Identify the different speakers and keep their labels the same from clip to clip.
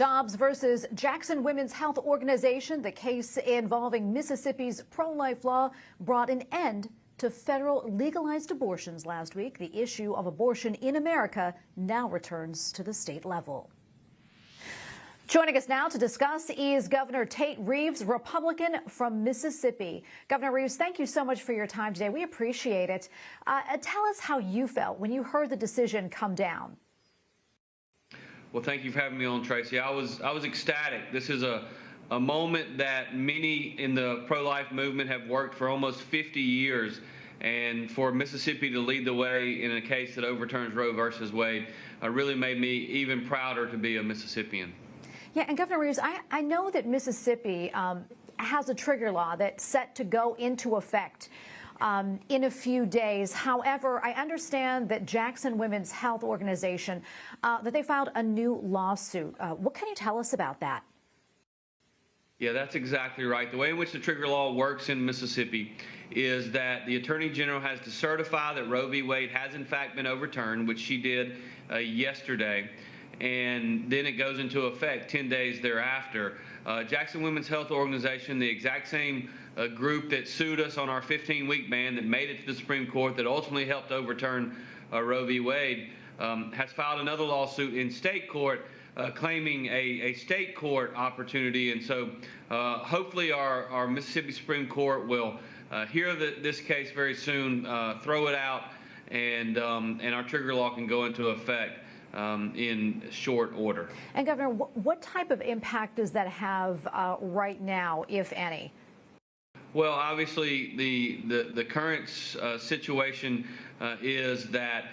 Speaker 1: Dobbs versus Jackson Women's Health Organization. The case involving Mississippi's pro-life law brought an end to federal legalized abortions last week. The issue of abortion in America now returns to the state level. Joining us now to discuss is Governor Tate Reeves, Republican from Mississippi. Governor Reeves, thank you so much for your time today. We appreciate it. Tell us how you felt when you heard the decision come down.
Speaker 2: Well, thank you for having me on, Tracy. I was ecstatic. This is a moment that many in the pro-life movement have worked for almost 50 years. And for Mississippi to lead the way in a case that overturns Roe versus Wade really made me even prouder to be a Mississippian.
Speaker 1: Yeah, and Governor Reeves, I know that Mississippi has a trigger law that's set to go into effect in a few days. However, I understand that Jackson Women's Health Organization, that they filed a new lawsuit. What can you tell us about that?
Speaker 2: Yeah, that's exactly right. The way in which the trigger law works in Mississippi is that the Attorney General has to certify that Roe v. Wade has in fact been overturned, which she did yesterday, and then it goes into effect 10 days thereafter. Jackson Women's Health Organization, the exact same group that sued us on our 15-week ban, that made it to the Supreme Court, that ultimately helped overturn Roe v. Wade, has filed another lawsuit in state court claiming a state court opportunity. And so hopefully our Mississippi Supreme Court will hear this case very soon, throw it out, and our trigger law can go into effect in short order.
Speaker 1: And Governor, what type of impact does that have right now, if any?
Speaker 2: Well, obviously the current situation is that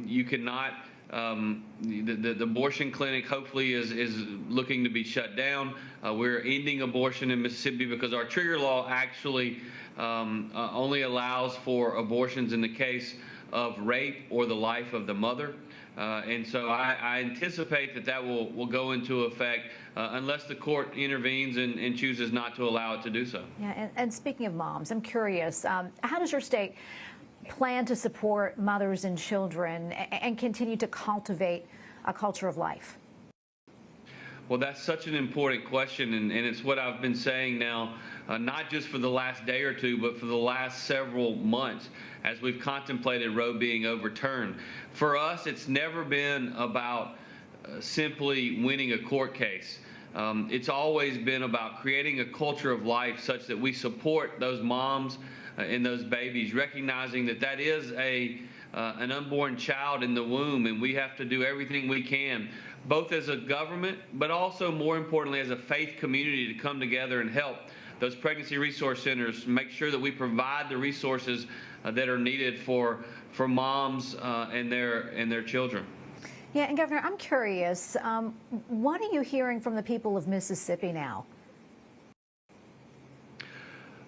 Speaker 2: you cannot. The abortion clinic hopefully is looking to be shut down. We're ending abortion in Mississippi because our trigger law actually only allows for abortions in the case of rape or the life of the mother. And so I anticipate that will go into effect unless the court intervenes and chooses not to allow it to do so.
Speaker 1: Yeah, and speaking of moms, I'm curious, how does your state plan to support mothers and children and continue to cultivate a culture of life?
Speaker 2: Well, that's such an important question, and it's what I've been saying now, not just for the last day or two, but for the last several months as we've contemplated Roe being overturned. For us, it's never been about simply winning a court case. It's always been about creating a culture of life such that we support those moms and those babies, recognizing that is an unborn child in the womb, and we have to do everything we can, both as a government, but also more importantly as a faith community, to come together and help those pregnancy resource centers, make sure that we provide the resources that are needed for moms and their children.
Speaker 1: Yeah, and Governor, I'm curious, what are you hearing from the people of Mississippi now?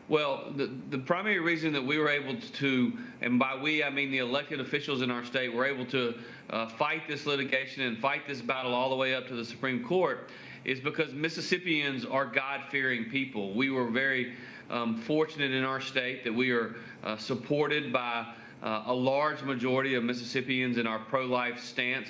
Speaker 2: Well, the primary reason that we were able to, and by we I mean the elected officials in our state, were able to fight this litigation and fight this battle all the way up to the Supreme Court, is because Mississippians are God-fearing people. We were very fortunate in our state that we are supported by a large majority of Mississippians in our pro-life stance.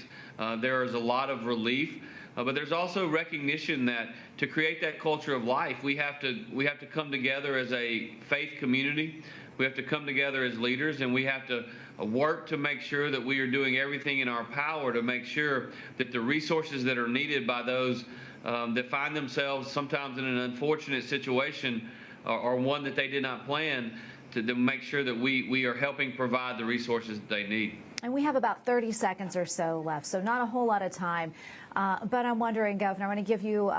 Speaker 2: There is a lot of relief. But there's also recognition that to create that culture of life, we have to come together as a faith community. We have to come together as leaders, and we have to work to make sure that we are doing everything in our power to make sure that the resources that are needed by those that find themselves sometimes in an unfortunate situation or one that they did not plan, to make sure that we are helping provide the resources that they need.
Speaker 1: And we have about 30 seconds or so left, so not a whole lot of time. But I'm wondering, Governor, I want to give you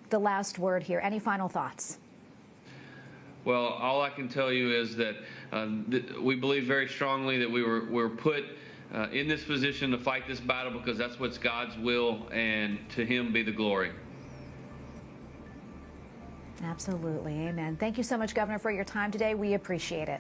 Speaker 1: the last word here. Any final thoughts?
Speaker 2: Well, all I can tell you is that we believe very strongly that we were put in this position to fight this battle because that's what's God's will, and to Him be the glory.
Speaker 1: Absolutely. Amen. Thank you so much, Governor, for your time today. We appreciate it.